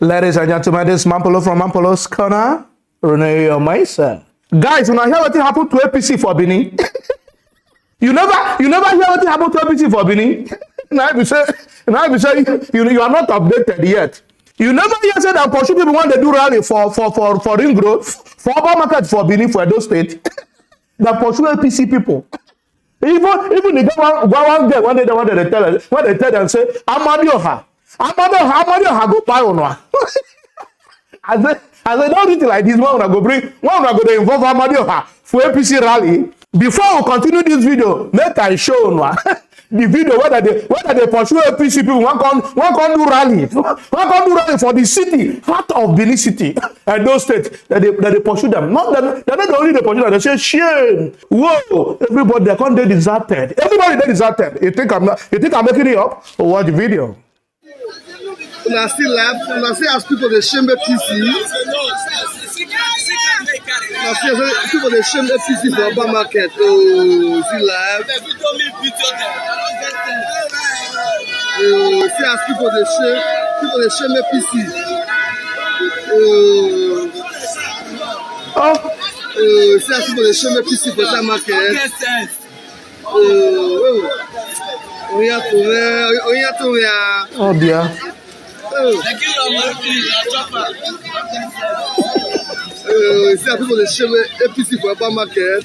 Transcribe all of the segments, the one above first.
Ladies and gentlemen, this is Mampolo from Mampolo's Corner. Rene Omaisa. Guys, when I hear what happened to APC for Benin, you never hear what happened to APC for Benin. Now you say you are not updated yet. You never hear say that Porsche people want to do rally for ring road, for urban market for Benin, for Edo State. That pursue APC people. Even the one day when they tell them say Amadioha go buy on. I said don't do it like this. One go to involve Amadioha for APC rally. Before we continue this video, make I show the video whether they pursue APC people. One can do rally for the city, heart of Benin City and those states that they pursue them. They're not only the pursue them. They say shame. Whoa! Everybody they can't they deserted. Everybody they deserted. You think I'm making it up? Or watch the video. When I still laugh, when I still ask people they shame APC. I see people they shame APC for urban market. Oh, see live. See as people they shame APC. See as people they shame APC for that market. Oh dear. See how people they shame APC for urban market.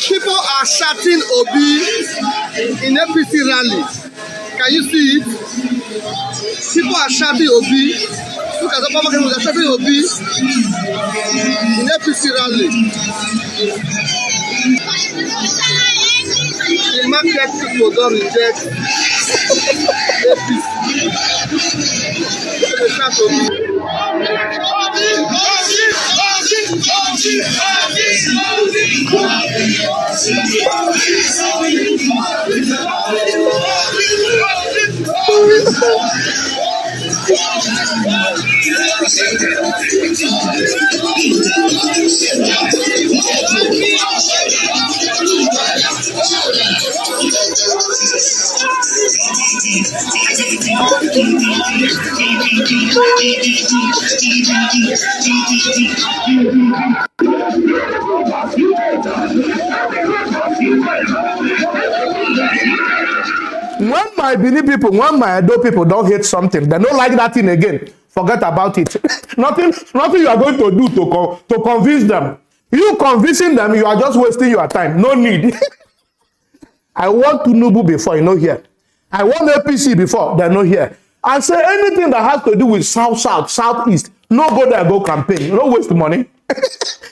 People are shouting Obi in APC rally. Can you see it? People are shouting Obi. Look at the public, they are shouting Obi in APC rally. The market people don't reject APC. They shout Obi. When my Benin people, when my Edo people don't hate something, they don't like that thing again. Forget about it. nothing you are going to do to convince them. You convincing them, you are just wasting your time. No need. I want Tinubu before, you know here. I want APC before, they're not here. I say anything that has to do with South, Southeast, no go there, go campaign. No waste money.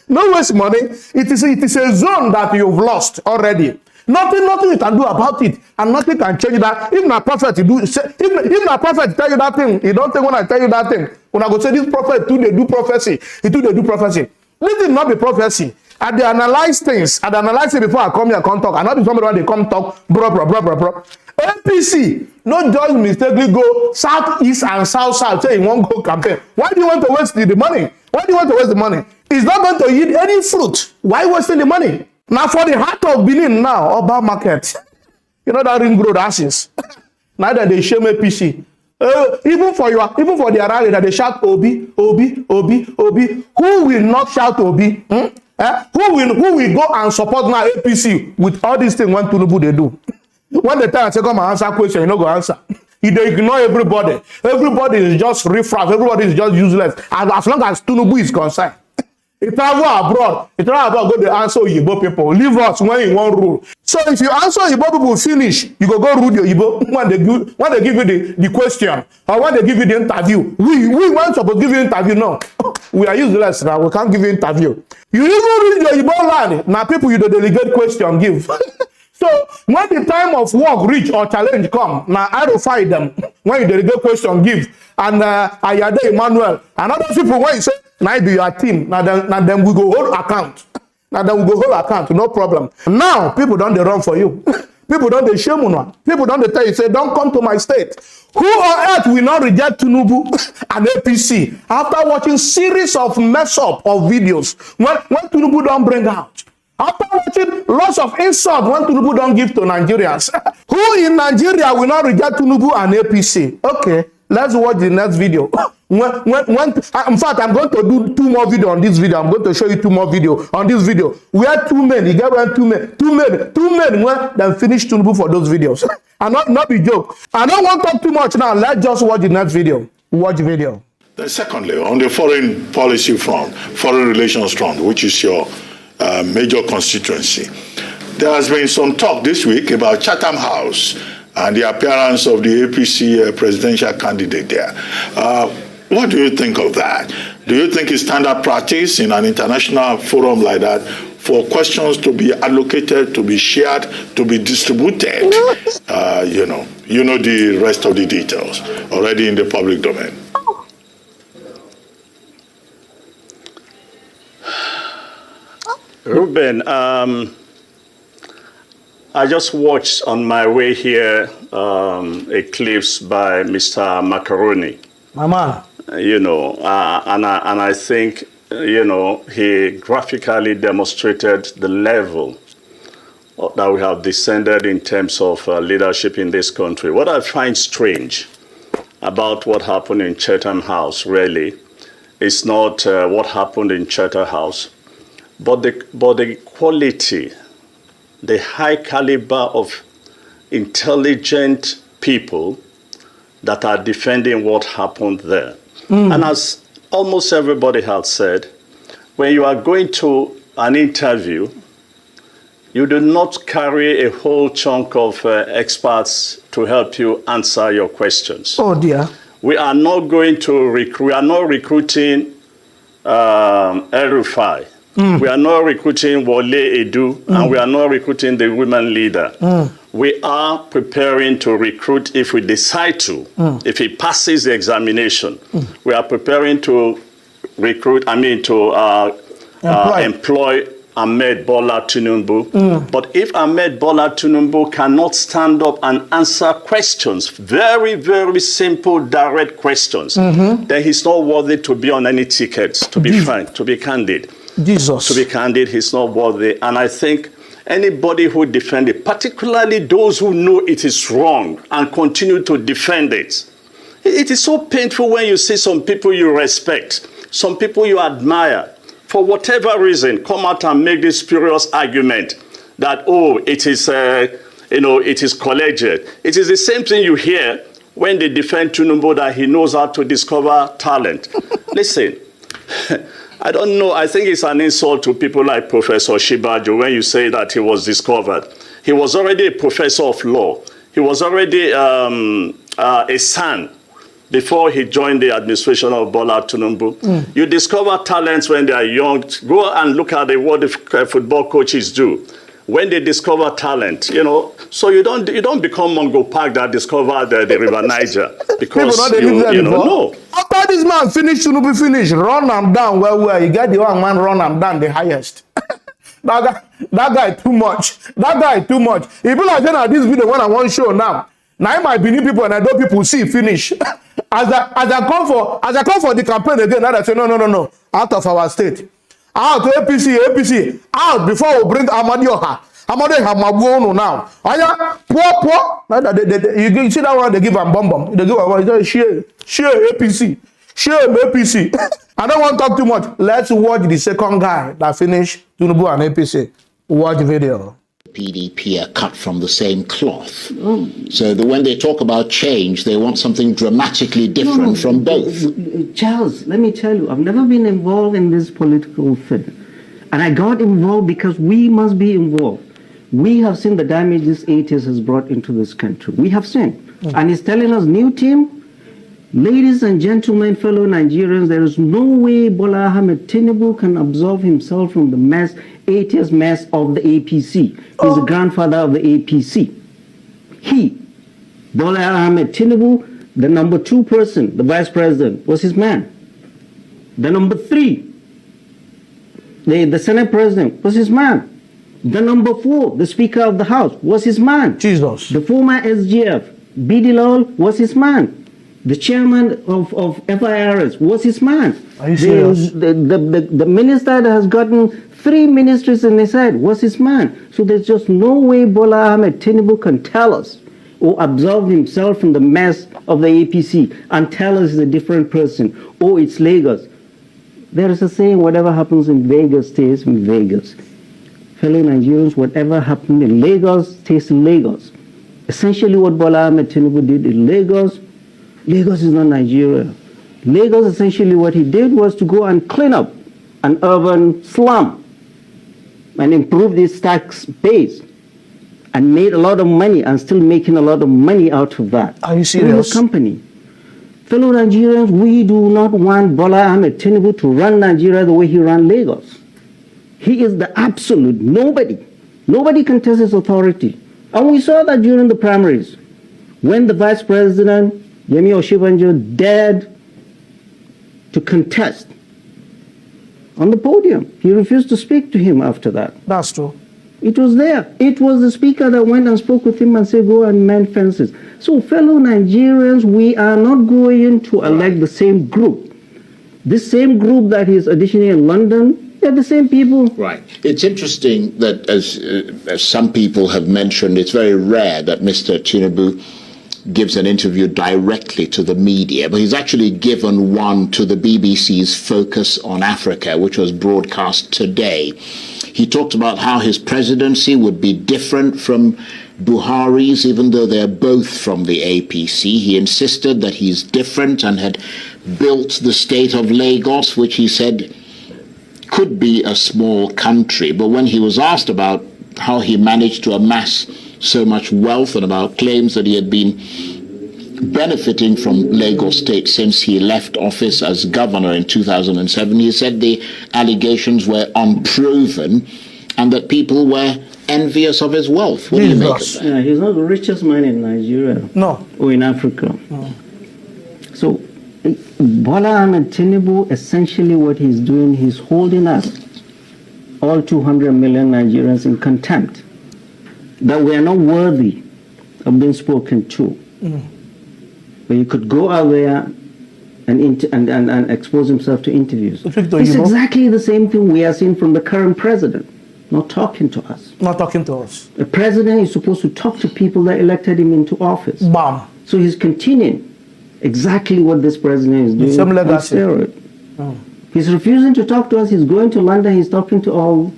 No waste money. It is a zone that you've lost already. Nothing you can do about it, and nothing can change that. If a prophet if a prophet tell you that thing, you don't think when I tell you that thing. When I go say this prophet too, they do prophecy. He too they do prophecy. This is not be prophecy. And they analyze things. And they analyze it before I come here and come talk. And not be somebody when they come talk, bro. APC, not just mistakenly go southeast and south. Say you won't go campaign. Why do you want to waste the money? Why do you want to waste the money? It's not going to yield any fruit. Why wasting the money? Now for the heart of Benin now, urban market. You know that ring road ashes. Now that they shame APC. Even for the rally that they shout Obi. Who will not shout Obi? Who will go and support now APC with all these things when Tinubu they do? When the time I say come and answer question, you know go answer. If they ignore everybody, everybody is just riffraff, everybody is just useless. And as long as Tinubu is concerned. He travel abroad, go to answer Igbo people. Leave us when you want rule. So if you answer Igbo people finish, you go rule your Igbo when they give you the question or when they give you the interview. We weren't supposed to give you interview, no. We are useless now, we can't give you interview. You even read your Igbo land, now people you the delegate question give. So when the time of work reach or challenge come, now I will fight them. When you delegate question give, and Ayade Emmanuel, and other people when you say, now be your team, now then we go hold account. Now then we go hold account, no problem. Now people don't they run for you. People don't they shame on. People don't they tell you, say, don't come to my state. Who on earth will not reject Tinubu and APC after watching series of mess up of videos when Tinubu don't bring out? After watching lots of insult when Tinubu don't give to Nigerians. Who in Nigeria will not reject Tinubu and APC? Okay, let's watch the next video. In fact, I'm going to do 2 more videos on this video. I'm going to show you 2 more videos on this video. Where 2 men, you get when 2 men when they finish Tinubu for those videos. And not be joke. I don't want to talk too much now. Let's just watch the next video. Watch the video. Then secondly, on the foreign policy front, foreign relations front, which is your major constituency, there has been some talk this week about Chatham House and the appearance of the APC presidential candidate there. What do you think of that? Do you think it's standard practice in an international forum like that for questions to be allocated, to be shared, to be distributed? You know the rest of the details already in the public domain. Ruben, I just watched on my way here a clips by Mr. Macaroni. My man. And I think, he graphically demonstrated the level that we have descended in terms of leadership in this country. What I find strange about what happened in Chatham House, really, is not what happened in Chatham House, but the quality, the high caliber of intelligent people that are defending what happened there. And as almost everybody has said, when you are going to an interview, you do not carry a whole chunk of experts to help you answer your questions. Oh dear. We are not going to recruit, we are not recruiting El-Rufai. We are not recruiting Wole Edu, and we are not recruiting the women leader. We are preparing to recruit if we decide to, if he passes the examination. We are preparing to recruit, employ Ahmed Bola Tinubu. But if Ahmed Bola Tinubu cannot stand up and answer questions, very, very simple, direct questions, then he's not worthy to be on any tickets, to be frank, to be candid. Jesus. To be candid, he's not worthy. And I think anybody who defends it, particularly those who know it is wrong and continue to defend it, it is so painful when you see some people you respect, some people you admire, for whatever reason, come out and make this spurious argument that, it is, it is collegiate. It is the same thing you hear when they defend Tinubu, that he knows how to discover talent. Listen, I don't know. I think it's an insult to people like Professor Shibajo when you say that he was discovered. He was already a professor of law. He was already a son before he joined the administration of Bola Tinubu. You discover talents when they are young. Go and look at what the football coaches do when they discover talent. So you don't become Mongo Park that discovered the River Niger because no. After this man finish, Tinubu finish, run him down where you get the one man run him down the highest. that guy too much. That guy too much. If you like this video when I want to show now my Benin people and Edo people see finish. as I come for the campaign again, now they say no, out of our state, out APC, out before we bring Amadioha. Amadioha Mabuono now. You see that one they give a bomb. They give a one. Share APC. Share APC. I don't want to talk too much. Let's watch the second guy that finished Tinubu and APC. Watch the video. PDP are cut from the same cloth. So that when they talk about change, they want something dramatically different from both. Charles, let me tell you, I've never been involved in this political thing. And I got involved because we must be involved. We have seen the damage this 80s has brought into this country. We have seen. And he's telling us, new team, Ladies and gentlemen, fellow Nigerians, there is no way Bola Ahmed Tinubu can absolve himself from the mess, 8 years mess of the APC. He's the grandfather of the APC. He, Bola Ahmed Tinubu, the number 2 person, the vice president, was his man. The number 3, the Senate president, was his man. The number 4, the Speaker of the House, was his man. Jesus. The former SGF, B.D. Lawal, was his man. The chairman of FIRS was his man. Are you serious? The minister that has gotten 3 ministries in his head was his man. So there's just no way Bola Ahmed Tinubu can tell us or absolve himself from the mess of the APC and tell us he's a different person. Oh, it's Lagos. There is a saying, whatever happens in Vegas stays in Vegas. Fellow Nigerians, whatever happened in Lagos stays in Lagos. Essentially what Bola Ahmed Tinubu did in Lagos is not Nigeria. Lagos, essentially what he did was to go and clean up an urban slum and improve this tax base and made a lot of money and still making a lot of money out of that. Are you serious? Company. Fellow Nigerians, we do not want Bola Ahmed Tinubu to run Nigeria the way he ran Lagos. He is the absolute nobody. Nobody can test his authority. And we saw that during the primaries when the vice president Yemi Oshibanjo dared to contest on the podium. He refused to speak to him after that. That's true. It was there. It was the speaker that went and spoke with him and said, go and mend fences. So, fellow Nigerians, we are not going to elect the same group. This same group that is auditioning in London, they're the same people. Right. It's interesting that, as some people have mentioned, it's very rare that Mr. Tinubu gives an interview directly to the media, but he's actually given one to the BBC's Focus on Africa, which was broadcast today. He talked about how his presidency would be different from Buhari's, even though they're both from the APC. He insisted that he's different and had built the state of Lagos, which he said could be a small country. But when he was asked about how he managed to amass so much wealth and about claims that he had been benefiting from Lagos State since he left office as governor in 2007, he said the allegations were unproven and that people were envious of his wealth. What do you make of that? Yeah, he's not the richest man in Nigeria. No. Or in Africa. No. So, Bola Ahmed Tinubu, essentially what he's doing, he's holding us, all 200 million Nigerians, in contempt. That we are not worthy of being spoken to. But you could go out there and expose himself to interviews. It's exactly the same thing we are seeing from the current president, not talking to us. Not talking to us. The president is supposed to talk to people that elected him into office. Bam. So he's continuing exactly what this president is doing. Some legacy. He's refusing to talk to us. He's going to London. He's talking to all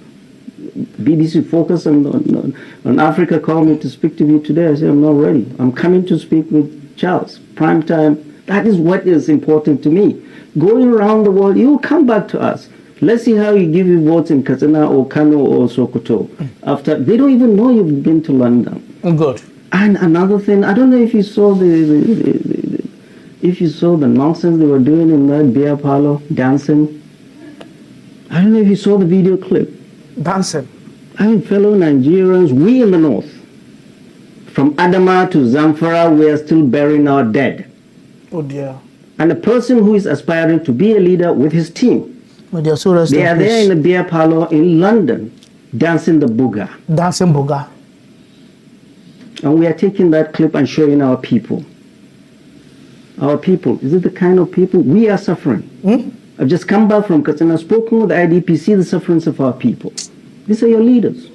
BBC Focus on Africa. Called me to speak to me today. I said, I'm not ready. I'm coming to speak with Charles. Prime time. That is what is important to me. Going around the world, you will come back to us. Let's see how you give you votes in Katsina or Kano or Sokoto. After they don't even know you've been to London. Good. And another thing, I don't know if you saw the nonsense they were doing in that beer parlor, dancing. I don't know if you saw the video clip. Dancing. I mean, fellow Nigerians, we in the north, from Adama to Zamfara, we are still burying our dead. Oh dear. And a person who is aspiring to be a leader with his team, They are there in a beer parlor in London, dancing the booga. Dancing booga. And we are taking that clip and showing our people. Our people, is it the kind of people we are suffering? I've just come back from Katsina, spoken with the IDP, see the sufferings of our people. These are your leaders.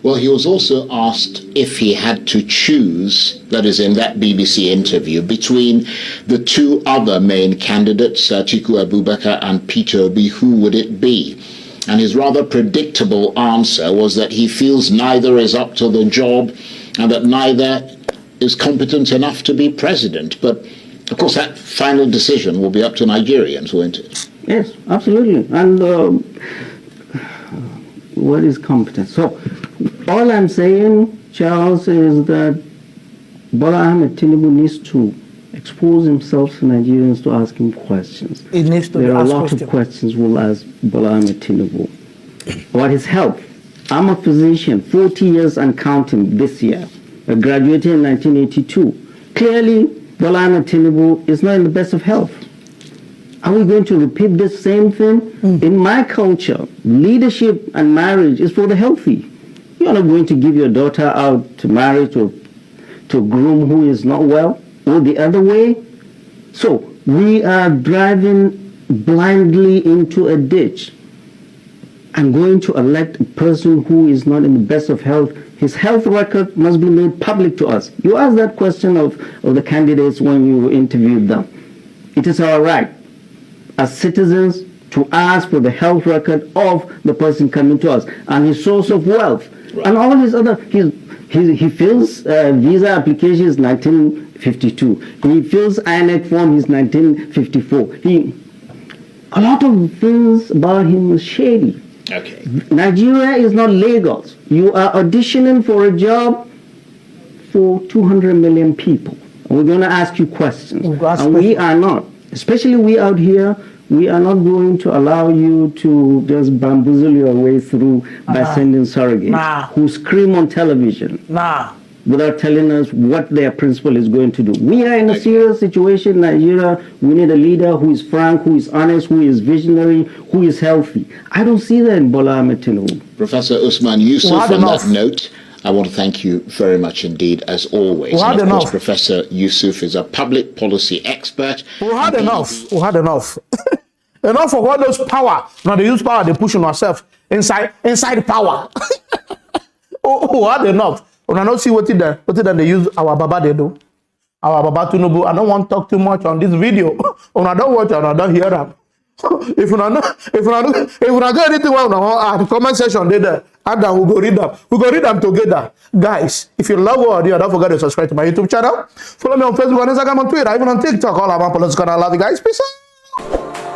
Well, he was also asked if he had to choose, that is in that BBC interview, between the two other main candidates, Atiku Abubakar and Peter Obi, who would it be? And his rather predictable answer was that he feels neither is up to the job and that neither is competent enough to be president. But, of course, that final decision will be up to Nigerians, won't it? Yes, absolutely. And what is competence? So, all I'm saying, Charles, is that Bola Ahmed Tinubu needs to expose himself to Nigerians to ask him questions. He needs to There are a ask lot questions. of questions we'll ask Bola Ahmed Tinubu. About his health. I'm a physician, 40 years and counting this year. I graduated in 1982. Clearly, Bola Ahmed Tinubu is not in the best of health. Are we going to repeat this same thing? In my culture, leadership and marriage is for the healthy. You're not going to give your daughter out to marry to a groom who is not well, or the other way. So we are driving blindly into a ditch and going to elect a person who is not in the best of health. His health record must be made public to us. You asked that question of the candidates when you interviewed them. It is our right as citizens to ask for the health record of the person coming to us and his source of wealth. Right. And all his other, he fills visa applications 1952. He fills INEC form, he's 1954. A lot of things about him is shady. Okay. Nigeria is not Lagos. You are auditioning for a job for 200 million people. And we're going to ask you questions. And we are not, especially we out here, we are not going to allow you to just bamboozle your way through by sending surrogates who scream on television without telling us what their principal is going to do. We are in a serious situation in Nigeria. We need a leader who is frank, who is honest, who is visionary, who is healthy. I don't see that in Bola Ahmed Tinubu. Professor Usman Yusuf, on that note, I want to thank you very much indeed, as always. And of course, Professor Yusuf is a public policy expert. We had enough. We had enough. Enough of all those power. Now they use power, they push on ourselves inside power. We had enough. When I don't see what they use our Baba they do. Our Baba Tinubu. I don't want to talk too much on this video. When I don't watch and I don't hear them. If you not get anything well now, the comment section there, and then we'll go read them. We'll go read them together. Guys, if you love what I do, don't forget to subscribe to my YouTube channel. Follow me on Facebook and Instagram and Twitter, even on TikTok. All about politics. I love you guys. Peace out.